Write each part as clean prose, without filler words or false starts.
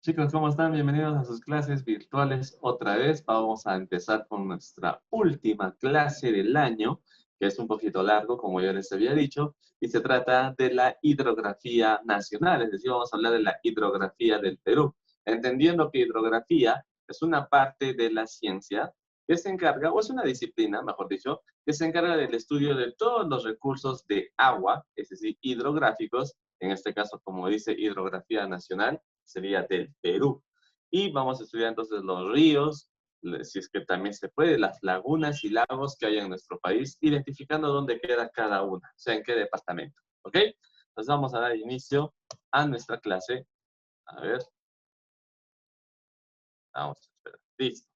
Chicos, ¿cómo están? Bienvenidos a sus clases virtuales otra vez. Vamos a empezar con nuestra última clase del año, que es un poquito largo, como ya les había dicho, y se trata de la hidrografía nacional, es decir, vamos a hablar de la hidrografía del Perú, entendiendo que hidrografía es una parte de la ciencia que se encarga, o es una disciplina, mejor dicho, que se encarga del estudio de todos los recursos de agua, es decir, hidrográficos, en este caso, como dice hidrografía nacional, sería del Perú. Y vamos a estudiar entonces los ríos, si es que también se puede, las lagunas y lagos que hay en nuestro país, identificando dónde queda cada una, o sea, en qué departamento. ¿Ok? Entonces vamos a dar inicio a nuestra clase. A ver, vamos a esperar. Listo.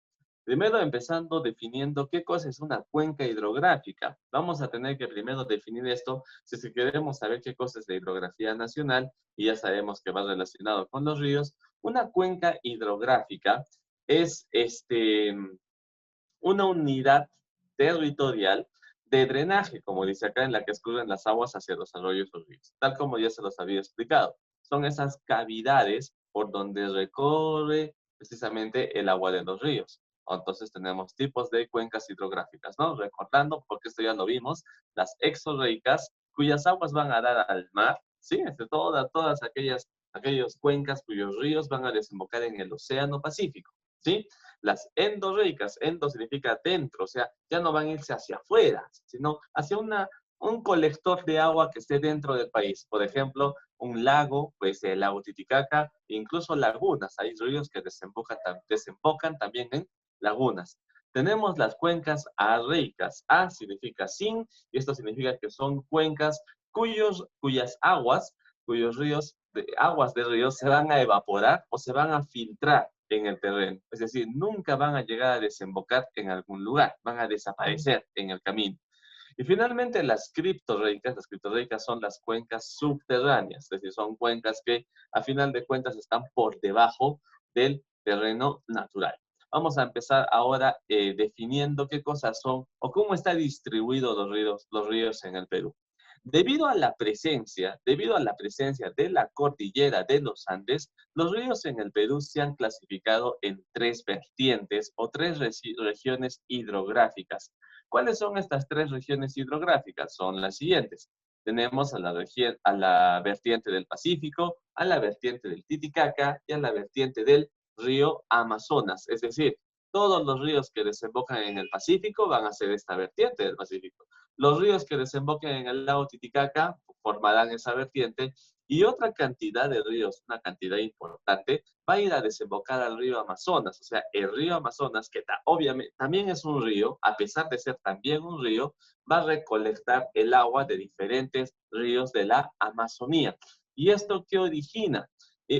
Primero empezando definiendo qué cosa es una cuenca hidrográfica. Vamos a tener que primero definir esto si es que queremos saber qué cosa es la hidrografía nacional y ya sabemos que va relacionado con los ríos. Una cuenca hidrográfica es una unidad territorial de drenaje, como dice acá, en la que escurren las aguas hacia los arroyos o ríos, tal como ya se los había explicado. Son esas cavidades por donde recorre precisamente el agua de los ríos. Entonces tenemos tipos de cuencas hidrográficas, ¿no? Recordando, porque esto ya lo vimos, las exorreicas, cuyas aguas van a dar al mar, ¿sí? Todas aquellas cuencas cuyos ríos van a desembocar en el Océano Pacífico, ¿sí? Las endorreicas, endo significa dentro, o sea, ya no van a irse hacia afuera, sino hacia un colector de agua que esté dentro del país. Por ejemplo, un lago, pues el lago Titicaca, incluso lagunas. Hay ríos que desembocan también en lagunas. Tenemos las cuencas arreicas. A significa sin, y esto significa que son cuencas cuyas aguas, cuyos ríos, aguas de ríos se van a evaporar o se van a filtrar en el terreno. Es decir, nunca van a llegar a desembocar en algún lugar, van a desaparecer en el camino. Y finalmente las criptorreicas son las cuencas subterráneas, es decir, son cuencas que a final de cuentas están por debajo del terreno natural. Vamos a empezar ahora definiendo qué cosas son o cómo están distribuidos los ríos en el Perú. Debido a la presencia de la cordillera de los Andes, los ríos en el Perú se han clasificado en tres vertientes o tres regiones hidrográficas. ¿Cuáles son estas tres regiones hidrográficas? Son las siguientes. Tenemos a la vertiente del Pacífico, a la vertiente del Titicaca y a la vertiente del río Amazonas. Es decir, todos los ríos que desembocan en el Pacífico van a ser esta vertiente del Pacífico. Los ríos que desemboquen en el lago Titicaca formarán esa vertiente y otra cantidad de ríos, una cantidad importante, va a ir a desembocar al río Amazonas. O sea, el río Amazonas, que obviamente también es un río, a pesar de ser también un río, va a recolectar el agua de diferentes ríos de la Amazonía. ¿Y esto qué origina?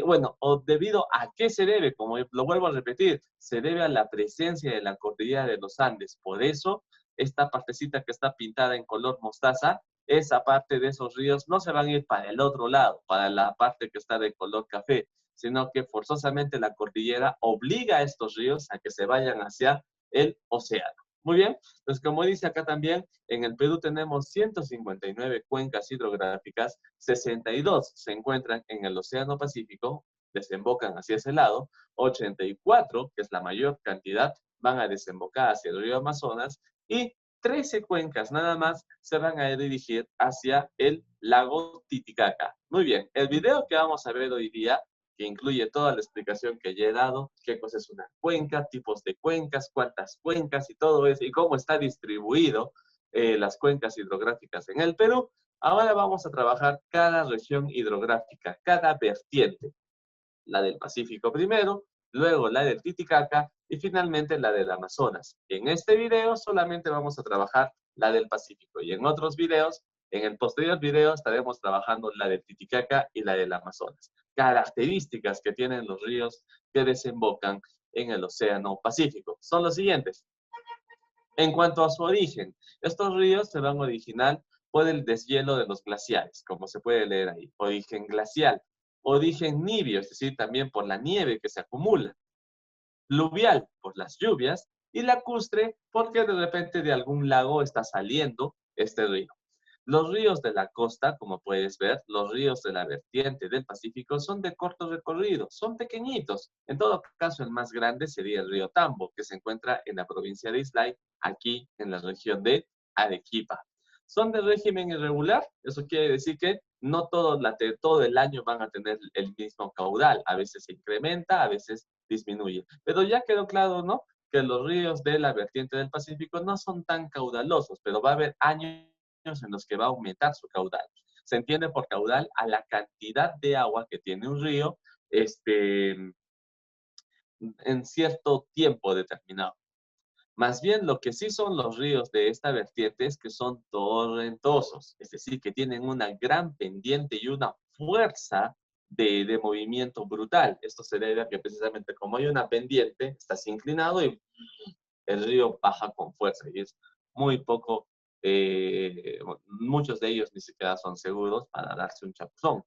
Bueno, o debido a qué se debe, como lo vuelvo a repetir, se debe a la presencia de la cordillera de los Andes. Por eso, esta partecita que está pintada en color mostaza, esa parte de esos ríos no se van a ir para el otro lado, para la parte que está de color café, sino que forzosamente la cordillera obliga a estos ríos a que se vayan hacia el océano. Muy bien, entonces como dice acá también, en el Perú tenemos 159 cuencas hidrográficas, 62 se encuentran en el Océano Pacífico, desembocan hacia ese lado, 84, que es la mayor cantidad, van a desembocar hacia el río Amazonas y 13 cuencas nada más se van a dirigir hacia el lago Titicaca. Muy bien, el video que vamos a ver hoy día, que incluye toda la explicación que ya he dado, qué cosa es una cuenca, tipos de cuencas, cuántas cuencas y todo eso, y cómo está distribuido las cuencas hidrográficas en el Perú. Ahora vamos a trabajar cada región hidrográfica, cada vertiente. La del Pacífico primero, luego la del Titicaca y finalmente la del Amazonas. En este video solamente vamos a trabajar la del Pacífico y en otros videos, en el posterior video estaremos trabajando la del Titicaca y la del Amazonas. Características que tienen los ríos que desembocan en el Océano Pacífico son los siguientes. En cuanto a su origen, estos ríos se van a originar por el deshielo de los glaciares, como se puede leer ahí. Origen glacial, origen nibio, es decir, también por la nieve que se acumula. Pluvial, por las lluvias. Y lacustre, porque de repente de algún lago está saliendo este río. Los ríos de la costa, como puedes ver, los ríos de la vertiente del Pacífico son de corto recorrido, son pequeñitos. En todo caso, el más grande sería el río Tambo, que se encuentra en la provincia de Islay, aquí en la región de Arequipa. Son de régimen irregular, eso quiere decir que no todo el año van a tener el mismo caudal, a veces se incrementa, a veces disminuye. Pero ya quedó claro, ¿no? Que los ríos de la vertiente del Pacífico no son tan caudalosos, pero va a haber años en los que va a aumentar su caudal. Se entiende por caudal a la cantidad de agua que tiene un río en cierto tiempo determinado. Más bien, lo que sí son los ríos de esta vertiente es que son torrentosos, es decir, que tienen una gran pendiente y una fuerza de movimiento brutal. Esto se debe a que precisamente como hay una pendiente, estás inclinado y el río baja con fuerza y es muy poco, muchos de ellos ni siquiera son seguros para darse un chapuzón,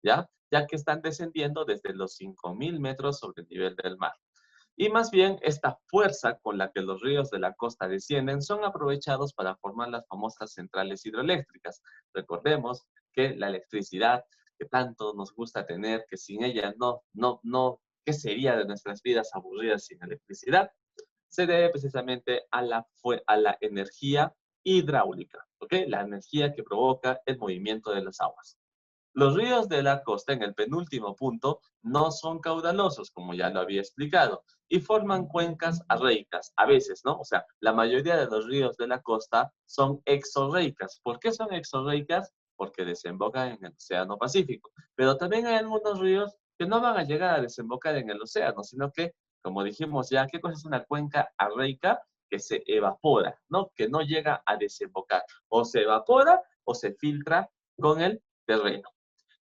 ¿ya? Ya que están descendiendo desde los 5.000 metros sobre el nivel del mar. Y más bien, esta fuerza con la que los ríos de la costa descienden son aprovechados para formar las famosas centrales hidroeléctricas. Recordemos que la electricidad que tanto nos gusta tener, que sin ella ¿qué sería de nuestras vidas aburridas sin electricidad? Se debe precisamente a la energía hidráulica, ¿ok? La energía que provoca el movimiento de las aguas. Los ríos de la costa, en el penúltimo punto, no son caudalosos, como ya lo había explicado, y forman cuencas arreicas, a veces, ¿no? O sea, la mayoría de los ríos de la costa son exorreicas. ¿Por qué son exorreicas? Porque desembocan en el Océano Pacífico. Pero también hay algunos ríos que no van a llegar a desembocar en el océano, sino que, como dijimos ya, ¿qué cosa es una cuenca arreica? Que se evapora, ¿no? Que no llega a desembocar. O se evapora o se filtra con el terreno.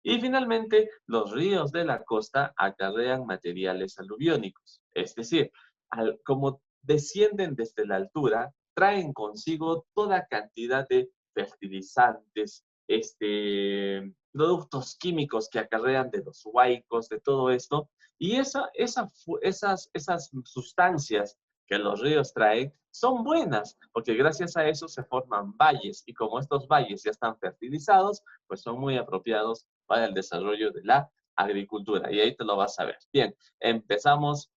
Y finalmente, los ríos de la costa acarrean materiales aluviónicos, es decir, como descienden desde la altura, traen consigo toda cantidad de fertilizantes, productos químicos que acarrean de los huaicos, de todo esto, y esas sustancias que los ríos traen son buenas, porque gracias a eso se forman valles, y como estos valles ya están fertilizados, pues son muy apropiados para el desarrollo de la agricultura. Y ahí te lo vas a ver. Bien, empezamos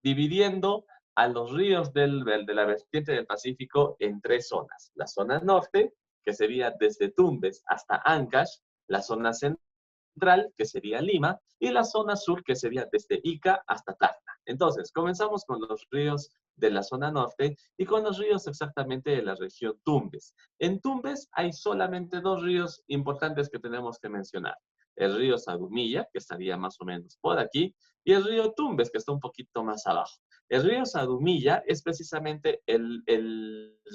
dividiendo a los ríos de la vertiente del Pacífico en tres zonas. La zona norte, que sería desde Tumbes hasta Ancash, la zona central, que sería Lima, y la zona sur, que sería desde Ica hasta Tacna. Entonces, comenzamos con los ríos de la zona norte y con los ríos exactamente de la región Tumbes. En Tumbes hay solamente dos ríos importantes que tenemos que mencionar. El río Sadumilla, que estaría más o menos por aquí, y el río Tumbes, que está un poquito más abajo. El río Sadumilla es precisamente el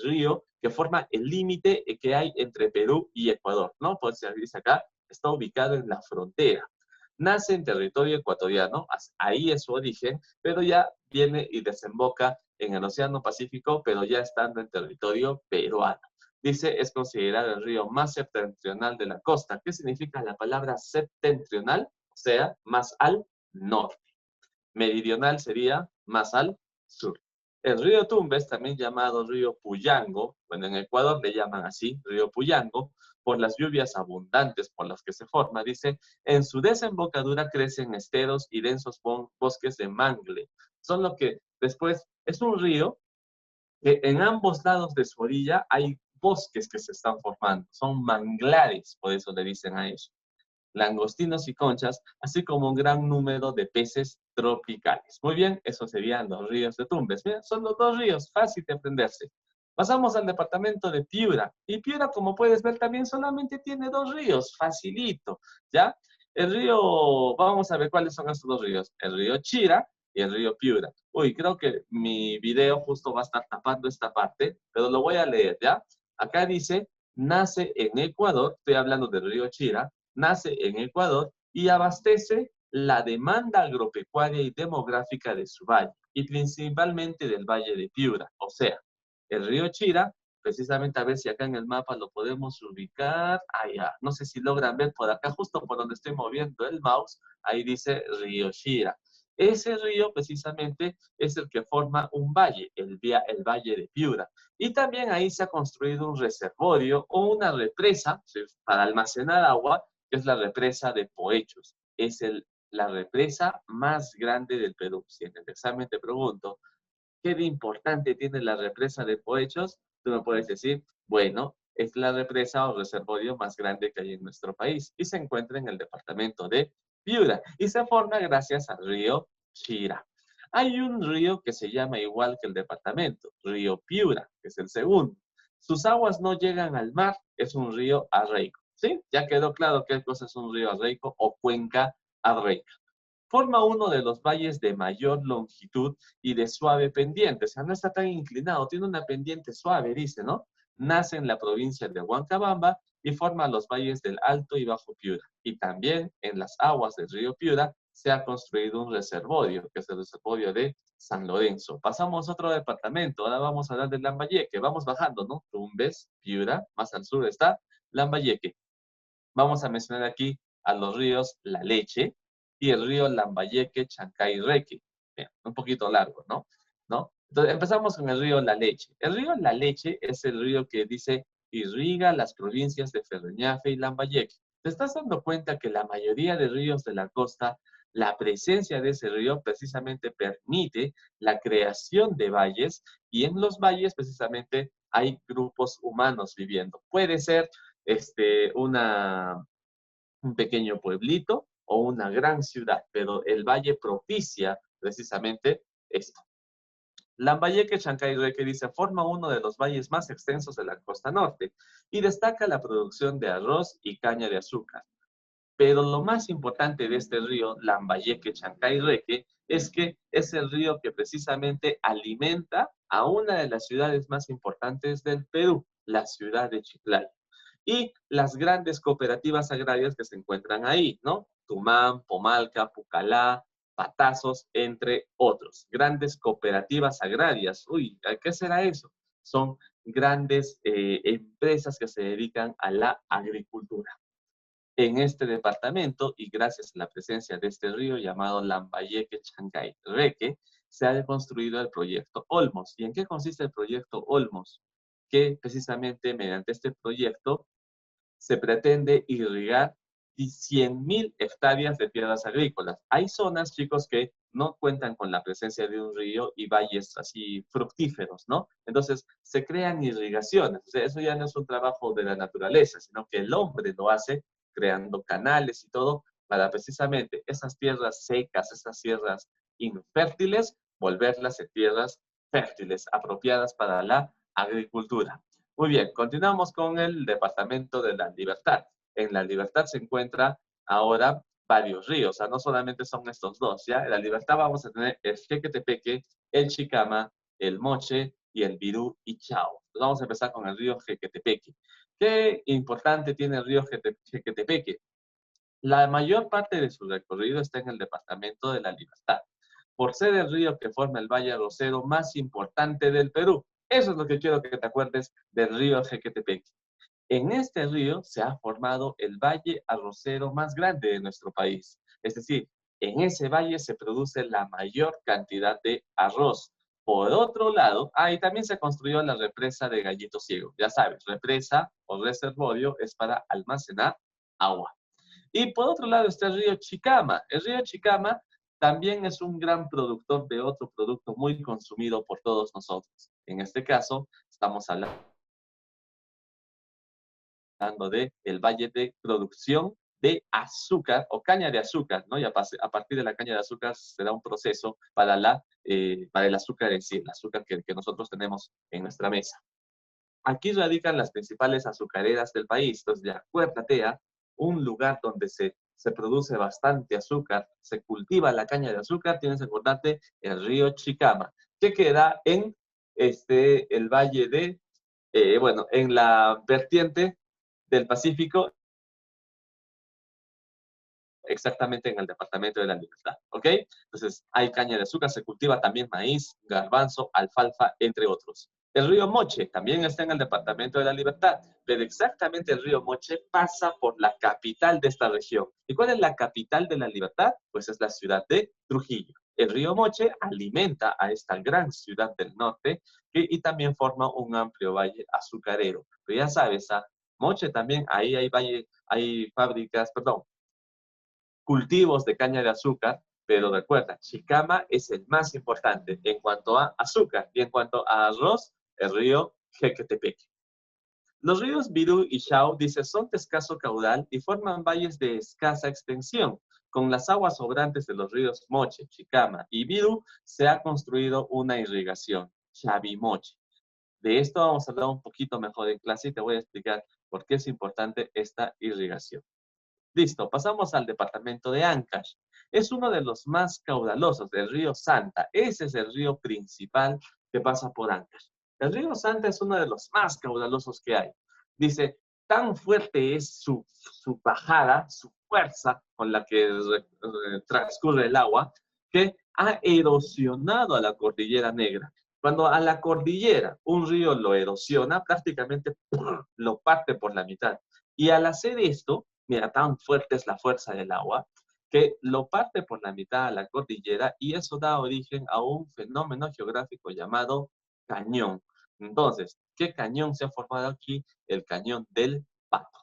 río que forma el límite que hay entre Perú y Ecuador, ¿no? Pues se dice acá, está ubicado en la frontera. Nace en territorio ecuatoriano, ahí es su origen, pero ya viene y desemboca en el Océano Pacífico, pero ya estando en territorio peruano. Dice, es considerado el río más septentrional de la costa. ¿Qué significa la palabra septentrional? O sea, más al norte. Meridional sería más al sur. El río Tumbes, también llamado río Puyango, bueno, en Ecuador le llaman así, río Puyango, por las lluvias abundantes por las que se forma, dice, en su desembocadura crecen esteros y densos bosques de mangle. Son lo que después es un río que en ambos lados de su orilla hay bosques que se están formando, son manglares, por eso le dicen a eso. Langostinos y conchas, así como un gran número de peces tropicales. Muy bien, esos serían los ríos de Tumbes. Bien, son los dos ríos, fácil de aprenderse. Pasamos al departamento de Piura. Y Piura, como puedes ver, también solamente tiene dos ríos, facilito, ¿ya? El río, vamos a ver cuáles son estos dos ríos. El río Chira y el río Piura. Uy, creo que mi video justo va a estar tapando esta parte, pero lo voy a leer, ¿ya? Acá dice, nace en Ecuador, estoy hablando del río Chira, nace en Ecuador y abastece la demanda agropecuaria y demográfica de su valle, y principalmente del valle de Piura. O sea, el río Chira, precisamente a ver si acá en el mapa lo podemos ubicar, allá, no sé si logran ver por acá, justo por donde estoy moviendo el mouse, ahí dice río Chira. Ese río precisamente es el que forma un valle, el Valle de Piura. Y también ahí se ha construido un reservorio o una represa, ¿sí?, para almacenar agua, que es la represa de Poechos. Es la represa más grande del Perú. Si en el examen te pregunto, ¿qué de importante tiene la represa de Poechos? Tú me puedes decir, bueno, es la represa o reservorio más grande que hay en nuestro país y se encuentra en el departamento de Piura y se forma gracias al río Chira. Hay un río que se llama igual que el departamento, río Piura, que es el segundo. Sus aguas no llegan al mar, es un río arreico. ¿Sí? Ya quedó claro qué cosa es un río arreico o cuenca arreica. Forma uno de los valles de mayor longitud y de suave pendiente. O sea, no está tan inclinado, tiene una pendiente suave, dice, ¿no? Nace en la provincia de Huancabamba y forma los valles del Alto y Bajo Piura. Y también en las aguas del río Piura se ha construido un reservorio, que es el reservorio de San Lorenzo. Pasamos a otro departamento, ahora vamos a hablar de Lambayeque. Vamos bajando, ¿no? Tumbes, Piura, más al sur está Lambayeque. Vamos a mencionar aquí a los ríos La Leche y el río Lambayeque, Chancay-Reque. Bien, un poquito largo, ¿no? ¿No? Entonces, empezamos con el río La Leche. El río La Leche es el río que dice irriga las provincias de Ferreñafe y Lambayeque. ¿Te estás dando cuenta que la mayoría de ríos de la costa, la presencia de ese río precisamente permite la creación de valles y en los valles precisamente hay grupos humanos viviendo? Puede ser un pequeño pueblito o una gran ciudad, pero el valle propicia precisamente esto. Lambayeque, Chancay-Reque dice, forma uno de los valles más extensos de la costa norte y destaca la producción de arroz y caña de azúcar. Pero lo más importante de este río, Lambayeque, Chancay-Reque, es que es el río que precisamente alimenta a una de las ciudades más importantes del Perú, la ciudad de Chiclayo. Y las grandes cooperativas agrarias que se encuentran ahí, ¿no? Tumán, Pomalca, Pucallá, Patazos, entre otros. Grandes cooperativas agrarias. Uy, ¿qué será eso? Son grandes empresas que se dedican a la agricultura. En este departamento, y gracias a la presencia de este río llamado Lambayeque Chancay Reque, se ha construido el proyecto Olmos. ¿Y en qué consiste el proyecto Olmos? Que precisamente mediante este proyecto se pretende irrigar 100.000 hectáreas de tierras agrícolas. Hay zonas, chicos, que no cuentan con la presencia de un río y valles así fructíferos, ¿no? Entonces, se crean irrigaciones. O sea, eso ya no es un trabajo de la naturaleza, sino que el hombre lo hace creando canales y todo para precisamente esas tierras secas, esas tierras infértiles, volverlas en tierras fértiles, apropiadas para la agricultura. Muy bien, continuamos con el departamento de La Libertad. En La Libertad se encuentra ahora varios ríos, o sea, no solamente son estos dos, ¿ya? En La Libertad vamos a tener el Jequetepeque, el Chicama, el Moche y el Virú y Chao. Entonces vamos a empezar con el río Jequetepeque. ¿Qué importante tiene el río Jequetepeque? La mayor parte de su recorrido está en el departamento de La Libertad, por ser el río que forma el Valle Arrocero más importante del Perú. Eso es lo que quiero que te acuerdes del río Jequetepeque. En este río se ha formado el valle arrocero más grande de nuestro país. Es decir, en ese valle se produce la mayor cantidad de arroz. Por otro lado, ahí también se construyó la represa de Gallito Ciego. Ya sabes, represa o reservorio es para almacenar agua. Y por otro lado está el río Chicama. El río Chicama también es un gran productor de otro producto muy consumido por todos nosotros. En este caso, estamos hablando de el valle de producción de azúcar o caña de azúcar, ¿no? Y a partir de la caña de azúcar se da un proceso para el azúcar en sí, el azúcar que nosotros tenemos en nuestra mesa. Aquí radican las principales azucareras del país. Entonces, ya acuérdate, ¿eh? Un lugar donde se produce bastante azúcar, se cultiva la caña de azúcar, tienes que acordarte el río Chicama, que queda en el valle de, bueno, en la vertiente del Pacífico, exactamente en el departamento de La Libertad, ¿ok? Entonces, hay caña de azúcar, se cultiva también maíz, garbanzo, alfalfa, entre otros. El río Moche también está en el departamento de La Libertad, pero exactamente el río Moche pasa por la capital de esta región. ¿Y cuál es la capital de La Libertad? Pues es la ciudad de Trujillo. El río Moche alimenta a esta gran ciudad del norte y también forma un amplio valle azucarero. Pero ya sabes, Moche también, ahí hay valle, hay fábricas, perdón, cultivos de caña de azúcar, pero recuerda, Chicama es el más importante en cuanto a azúcar y en cuanto a arroz, el río Jequetepeque. Los ríos Virú y Chao, dice, son de escaso caudal y forman valles de escasa extensión. Con las aguas sobrantes de los ríos Moche, Chicama y Virú, se ha construido una irrigación, Chavimoche. De esto vamos a hablar un poquito mejor en clase y te voy a explicar por qué es importante esta irrigación. Listo, pasamos al departamento de Ancash. Es uno de los más caudalosos del río Santa. Ese es el río principal que pasa por Ancash. El río Santa es uno de los más caudalosos que hay. Dice, tan fuerte es su bajada, su fuerza con la que transcurre el agua, que ha erosionado a la Cordillera Negra. Cuando a la cordillera un río lo erosiona, prácticamente lo parte por la mitad. Y al hacer esto, mira, tan fuerte es la fuerza del agua, que lo parte por la mitad a la cordillera y eso da origen a un fenómeno geográfico llamado cañón. Entonces, ¿qué cañón se ha formado aquí? El cañón del Pato.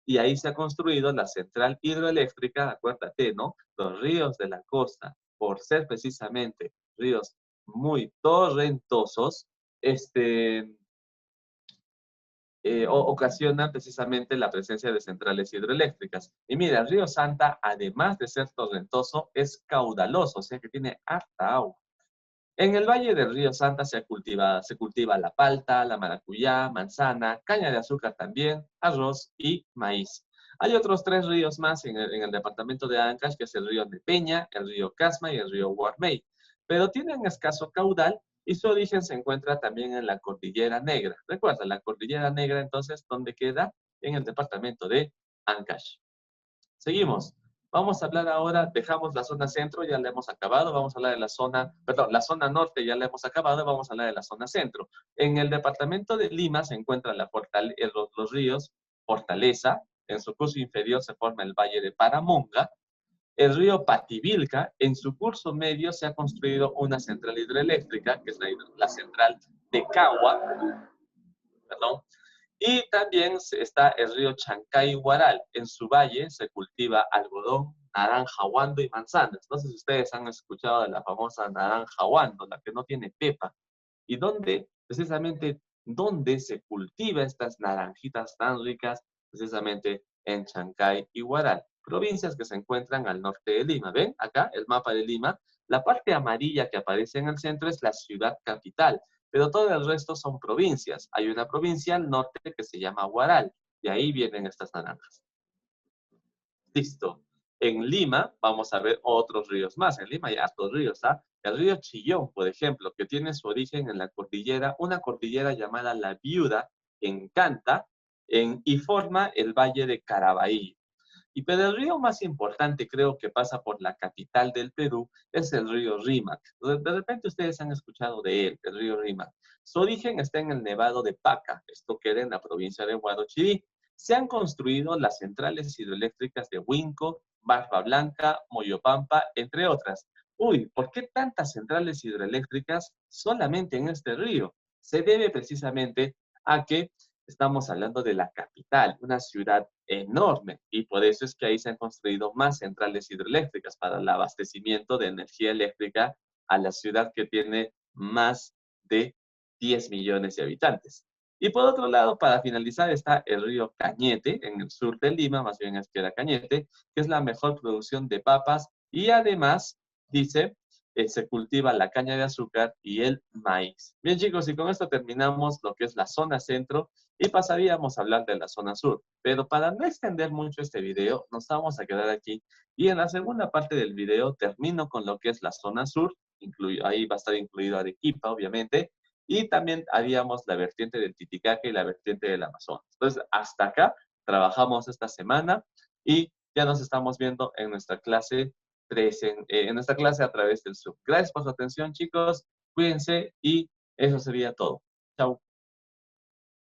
Y ahí se ha construido la central hidroeléctrica, acuérdate, ¿no? Los ríos de la costa, por ser precisamente ríos muy torrentosos, ocasionan precisamente la presencia de centrales hidroeléctricas. Y mira, el río Santa, además de ser torrentoso, es caudaloso, o sea que tiene harta agua. En el valle del río Santa se cultiva la palta, la maracuyá, manzana, caña de azúcar también, arroz y maíz. Hay otros 3 ríos más en el departamento de Ancash, que es el río de Peña, el río Casma y el río Guarmey. Pero tienen escaso caudal y su origen se encuentra también en la Cordillera Negra. Recuerda, la Cordillera Negra, entonces, ¿dónde queda? En el departamento de Ancash. Seguimos. Vamos a hablar ahora, dejamos la zona centro, ya la hemos acabado, vamos a hablar de la zona, perdón, la zona norte ya la hemos acabado, vamos a hablar de la zona centro. En el departamento de Lima se encuentran los ríos Fortaleza, en su curso inferior se forma el valle de Paramonga, el río Pativilca, en su curso medio se ha construido una central hidroeléctrica, que es la central de Cagua, perdón, y también está el río Chancay-Huaral. En su valle se cultiva algodón, naranja huando y manzanas. No sé si ustedes han escuchado de la famosa naranja huando, la que no tiene pepa. Y precisamente, dónde se cultiva estas naranjitas tan ricas, precisamente en Chancay y Huaral, provincias que se encuentran al norte de Lima. ¿Ven? Acá el mapa de Lima. La parte amarilla que aparece en el centro es la ciudad capital, pero todo el resto son provincias. Hay una provincia al norte que se llama Huaral, y ahí vienen estas naranjas. Listo. En Lima vamos a ver otros ríos más. En Lima hay hartos ríos, ¿ah? El río Chillón, por ejemplo, que tiene su origen en la cordillera, una cordillera llamada La Viuda, en Canta, y forma el valle de Caraballo. Pero el río más importante, creo que pasa por la capital del Perú, es el río Rímac. De repente ustedes han escuchado de él, el río Rímac. Su origen está en el Nevado de Paca, esto queda en la provincia de Huarochirí. Se han construido las centrales hidroeléctricas de Huinco, Barba Blanca, Moyopampa, entre otras. Uy, ¿por qué tantas centrales hidroeléctricas solamente en este río? Se debe precisamente a que estamos hablando de la capital, una ciudad enorme, y por eso es que ahí se han construido más centrales hidroeléctricas para el abastecimiento de energía eléctrica a la ciudad que tiene más de 10 millones de habitantes. Y por otro lado, para finalizar, está el río Cañete, en el sur de Lima, más bien es que era Cañete, que es la mejor producción de papas y además, dice, se cultiva la caña de azúcar y el maíz. Bien, chicos, y con esto terminamos lo que es la zona centro y pasaríamos a hablar de la zona sur. Pero para no extender mucho este video, nos vamos a quedar aquí. Y en la segunda parte del video termino con lo que es la zona sur. Ahí va a estar incluido Arequipa, obviamente. Y también haríamos la vertiente del Titicaca y la vertiente del Amazonas. Entonces, hasta acá trabajamos esta semana y ya nos estamos viendo en nuestra clase a través del Zoom. Gracias por su atención, chicos. Cuídense y eso sería todo. Chao.